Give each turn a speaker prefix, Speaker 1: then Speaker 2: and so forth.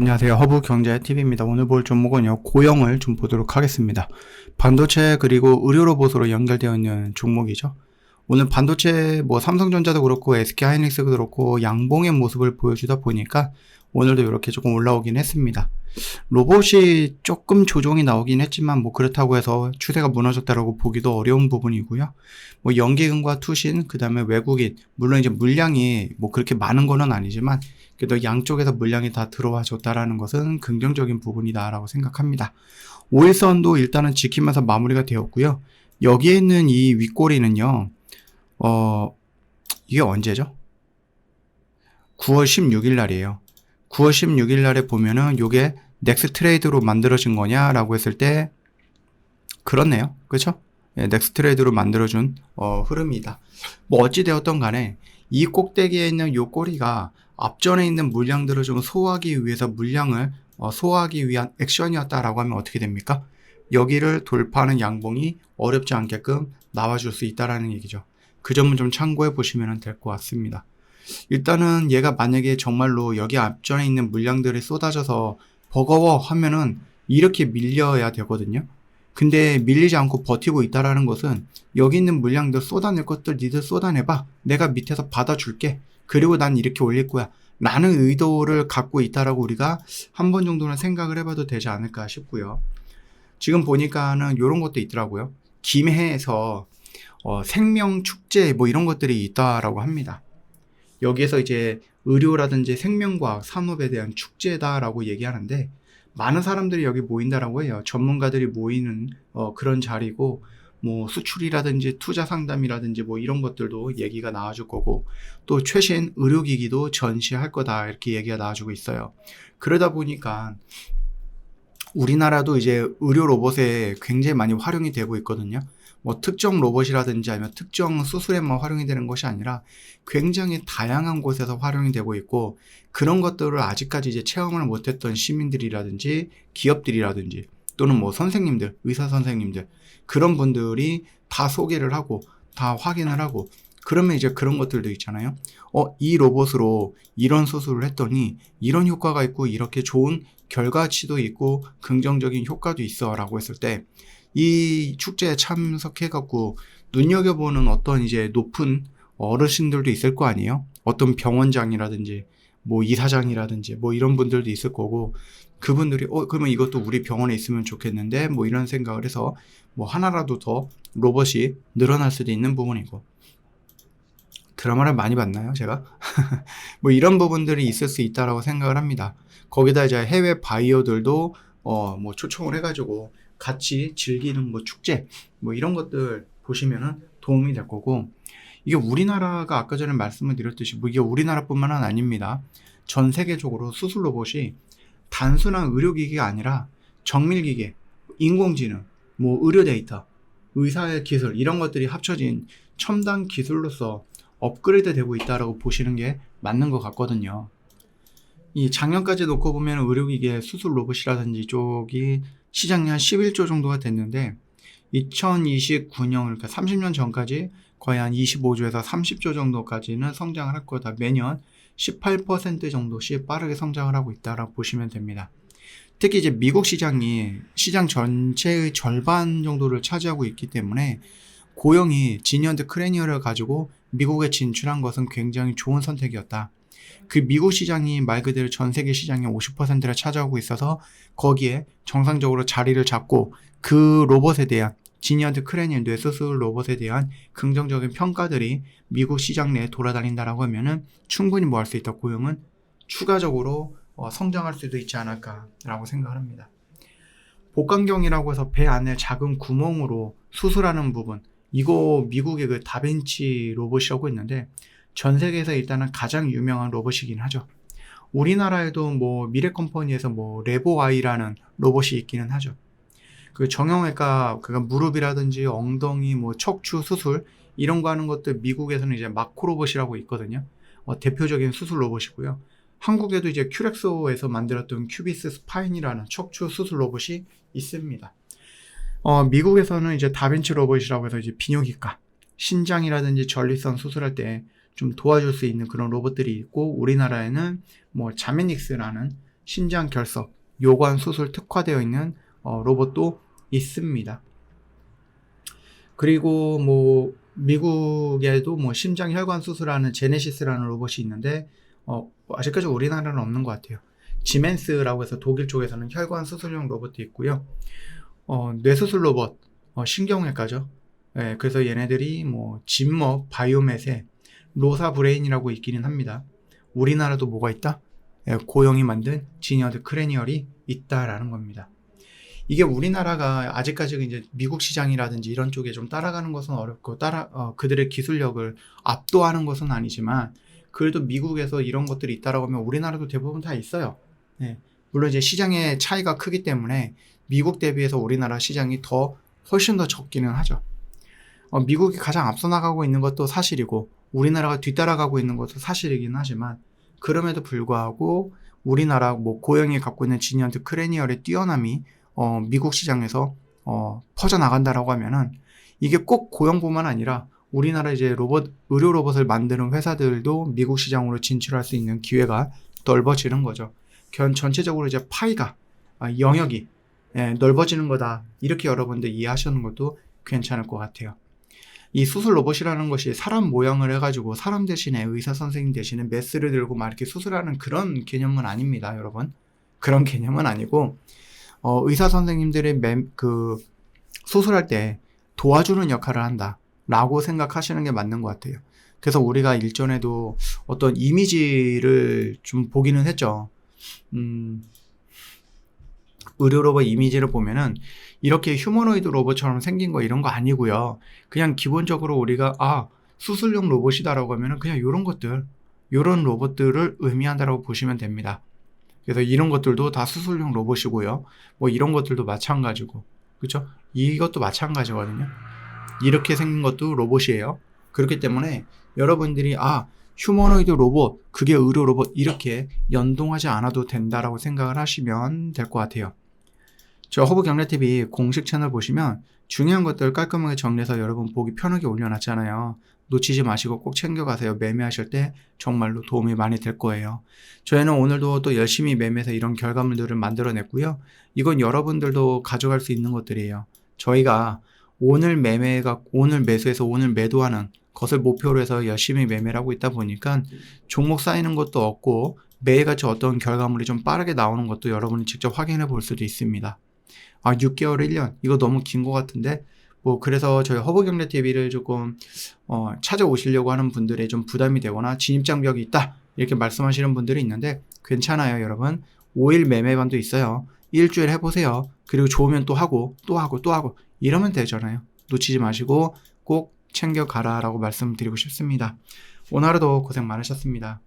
Speaker 1: 안녕하세요. 허브경제TV입니다. 오늘 볼 종목은요, 고영을 좀 보도록 하겠습니다. 반도체 그리고 의료 로봇으로 연결되어 있는 종목이죠. 오늘 반도체 삼성전자도 그렇고 SK하이닉스도 그렇고 양봉의 모습을 보여주다 보니까 오늘도 이렇게 조금 올라오긴 했습니다. 로봇이 조금 조정이 나오긴 했지만 그렇다고 해서 추세가 무너졌다라고 보기도 어려운 부분이고요. 연기금과 투신, 그 다음에 외국인, 물론 이제 물량이 그렇게 많은 거는 아니지만 그래도 양쪽에서 물량이 다 들어와 줬다라는 것은 긍정적인 부분이다라고 생각합니다. 5일선도 일단은 지키면서 마무리가 되었고요. 여기에 있는 이 윗꼬리는요, 이게 언제죠? 9월 16일 날이에요. 9월 16일 날에 보면은 요게 넥스 트레이드로 만들어진 거냐라고 했을 때 그렇네요. 그렇죠? 예, 넥스 트레이드로 만들어준 흐름이다. 어찌되었던 간에 이 꼭대기에 있는 요 꼬리가 앞전에 있는 물량들을 좀 소화하기 위해서 물량을 소화하기 위한 액션이었다라고 하면 어떻게 됩니까? 여기를 돌파하는 양봉이 어렵지 않게끔 나와줄 수 있다라는 얘기죠. 그 점은 좀 참고해 보시면 될 것 같습니다. 일단은 얘가 만약에 정말로 여기 앞전에 있는 물량들이 쏟아져서 버거워 하면은 이렇게 밀려야 되거든요. 근데 밀리지 않고 버티고 있다라는 것은 여기 있는 물량들 쏟아낼 것들 니들 쏟아내봐. 내가 밑에서 받아줄게. 그리고 난 이렇게 올릴 거야. 라는 의도를 갖고 있다라고 우리가 한 번 정도는 생각을 해봐도 되지 않을까 싶고요. 지금 보니까는 이런 것도 있더라고요. 김해에서 생명축제 이런 것들이 있다라고 합니다. 여기에서 이제 의료라든지 생명과학 산업에 대한 축제다라고 얘기하는데 많은 사람들이 여기 모인다라고 해요. 전문가들이 모이는 그런 자리고 수출이라든지 투자 상담이라든지 이런 것들도 얘기가 나와줄 거고 또 최신 의료기기도 전시할 거다 이렇게 얘기가 나와주고 있어요. 그러다 보니까 우리나라도 이제 의료 로봇에 굉장히 많이 활용이 되고 있거든요. 특정 로봇이라든지 아니면 특정 수술에만 활용이 되는 것이 아니라 굉장히 다양한 곳에서 활용이 되고 있고 그런 것들을 아직까지 이제 체험을 못했던 시민들이라든지 기업들이라든지 또는 선생님들, 의사 선생님들 그런 분들이 다 소개를 하고 다 확인을 하고 그러면 이제 그런 것들도 있잖아요. 이 로봇으로 이런 수술을 했더니 이런 효과가 있고 이렇게 좋은 결과치도 있고 긍정적인 효과도 있어 라고 했을 때 이 축제에 참석해갖고 눈여겨보는 어떤 이제 높은 어르신들도 있을 거 아니에요? 어떤 병원장이라든지 이사장이라든지 이런 분들도 있을 거고 그분들이 그러면 이것도 우리 병원에 있으면 좋겠는데 이런 생각을 해서 하나라도 더 로봇이 늘어날 수도 있는 부분이고 드라마를 많이 봤나요 제가? 이런 부분들이 있을 수 있다라고 생각을 합니다. 거기다 이제 해외 바이어들도 초청을 해가지고 같이 즐기는 축제 이런 것들 보시면은 도움이 될 거고 이게 우리나라가 아까 전에 말씀을 드렸듯이 이게 우리나라뿐만 아닙니다. 전 세계적으로 수술 로봇이 단순한 의료기기가 아니라 정밀기계, 인공지능, 의료 데이터, 의사의 기술 이런 것들이 합쳐진 첨단 기술로서 업그레이드 되고 있다라고 보시는 게 맞는 것 같거든요. 이 작년까지 놓고 보면 의료기계 수술 로봇이라든지 쪽이 시장이 한 11조 정도가 됐는데 2029년 그러니까 30년 전까지 거의 한 25조에서 30조 정도까지는 성장을 할 거다. 매년 18% 정도씩 빠르게 성장을 하고 있다라고 보시면 됩니다. 특히 이제 미국 시장이 시장 전체의 절반 정도를 차지하고 있기 때문에 고영이 지니언트 크레니어를 가지고 미국에 진출한 것은 굉장히 좋은 선택이었다. 그 미국 시장이 말 그대로 전 세계 시장의 50%를 차지하고 있어서 거기에 정상적으로 자리를 잡고 그 로봇에 대한 지니언트 크레니어 뇌수술 로봇에 대한 긍정적인 평가들이 미국 시장 내에 돌아다닌다라고 하면은 충분히 할 수 있다. 고영은 추가적으로 성장할 수도 있지 않을까라고 생각을 합니다. 복강경이라고 해서 배 안에 작은 구멍으로 수술하는 부분 이거 미국의 그 다빈치 로봇이라고 있는데 전 세계에서 일단은 가장 유명한 로봇이긴 하죠. 우리나라에도 미래컴퍼니에서 레보아이라는 로봇이 있기는 하죠. 그 정형외과 무릎이라든지 엉덩이 척추 수술 이런 거 하는 것들 미국에서는 이제 마코 로봇이라고 있거든요. 대표적인 수술 로봇이고요. 한국에도 이제 큐렉소에서 만들었던 큐비스 스파인이라는 척추 수술 로봇이 있습니다. 미국에서는 이제 다빈치 로봇이라고 해서 이제 비뇨기과 신장이라든지 전립선 수술할 때 좀 도와줄 수 있는 그런 로봇들이 있고 우리나라에는 자메닉스라는 신장 결석, 요관 수술 특화되어 있는 로봇도 있습니다. 그리고 뭐 미국에도 뭐 심장 혈관 수술하는 제네시스라는 로봇이 있는데 아직까지 우리나라는 없는 것 같아요. 지멘스라고 해서 독일 쪽에서는 혈관 수술용 로봇도 있고요. 뇌수술 로봇, 신경외과죠. 예, 그래서 얘네들이 뭐 진머 바이오맷에 로사 브레인이라고 있기는 합니다. 우리나라도 뭐가 있다? 예, 고영이 만든 지니어드 크래니얼이 있다라는 겁니다. 이게 우리나라가 아직까지 이제 미국 시장이라든지 이런 쪽에 좀 따라가는 것은 어렵고 그들의 기술력을 압도하는 것은 아니지만 그래도 미국에서 이런 것들이 있다라고 하면 우리나라도 대부분 다 있어요. 네. 물론 이제 시장의 차이가 크기 때문에 미국 대비해서 우리나라 시장이 훨씬 더 적기는 하죠. 미국이 가장 앞서 나가고 있는 것도 사실이고 우리나라가 뒤따라가고 있는 것도 사실이긴 하지만 그럼에도 불구하고 우리나라 뭐 고영이 갖고 있는 지니언트 크래니얼의 뛰어남이 미국 시장에서 퍼져나간다라고 하면은 이게 꼭 고영뿐만 아니라 우리나라 이제 의료 로봇을 만드는 회사들도 미국 시장으로 진출할 수 있는 기회가 넓어지는 거죠. 전체적으로 이제 파이가, 영역이 넓어지는 거다. 이렇게 여러분들 이해하시는 것도 괜찮을 것 같아요. 이 수술 로봇이라는 것이 사람 모양을 해가지고 사람 대신에 의사 선생님 대신에 메스를 들고 막 이렇게 수술하는 그런 개념은 아닙니다, 여러분. 그런 개념은 아니고, 의사 선생님들이 수술할 때 도와주는 역할을 한다라고 생각하시는 게 맞는 것 같아요. 그래서 우리가 일전에도 어떤 이미지를 좀 보기는 했죠. 의료 로봇 이미지를 보면은 이렇게 휴머노이드 로봇처럼 생긴 거 이런 거 아니고요. 그냥 기본적으로 우리가 수술용 로봇이다라고 하면은 그냥 요런 로봇들을 의미한다라고 보시면 됩니다. 그래서 이런 것들도 다 수술용 로봇이고요. 뭐 이런 것들도 마찬가지고, 그렇죠? 이것도 마찬가지거든요. 이렇게 생긴 것도 로봇이에요. 그렇기 때문에 여러분들이 휴머노이드 로봇, 그게 의료 로봇 이렇게 연동하지 않아도 된다라고 생각을 하시면 될 것 같아요. 저 허브경례TV 공식 채널 보시면 중요한 것들 깔끔하게 정리해서 여러분 보기 편하게 올려놨잖아요. 놓치지 마시고 꼭 챙겨가세요. 매매하실 때 정말로 도움이 많이 될 거예요. 저희는 오늘도 또 열심히 매매해서 이런 결과물들을 만들어냈고요. 이건 여러분들도 가져갈 수 있는 것들이에요. 저희가 오늘 매수해서 오늘 매도하는 것을 목표로 해서 열심히 매매를 하고 있다 보니까 종목 쌓이는 것도 없고 매일같이 어떤 결과물이 좀 빠르게 나오는 것도 여러분이 직접 확인해 볼 수도 있습니다. 6개월, 1년 이거 너무 긴 것 같은데 그래서 저희 허브경례TV를 조금 찾아오시려고 하는 분들의 좀 부담이 되거나 진입장벽이 있다 이렇게 말씀하시는 분들이 있는데 괜찮아요, 여러분. 5일 매매반도 있어요. 일주일 해보세요. 그리고 좋으면 또 하고 이러면 되잖아요. 놓치지 마시고 꼭 챙겨가라 라고 말씀드리고 싶습니다. 오늘 하루도 고생 많으셨습니다.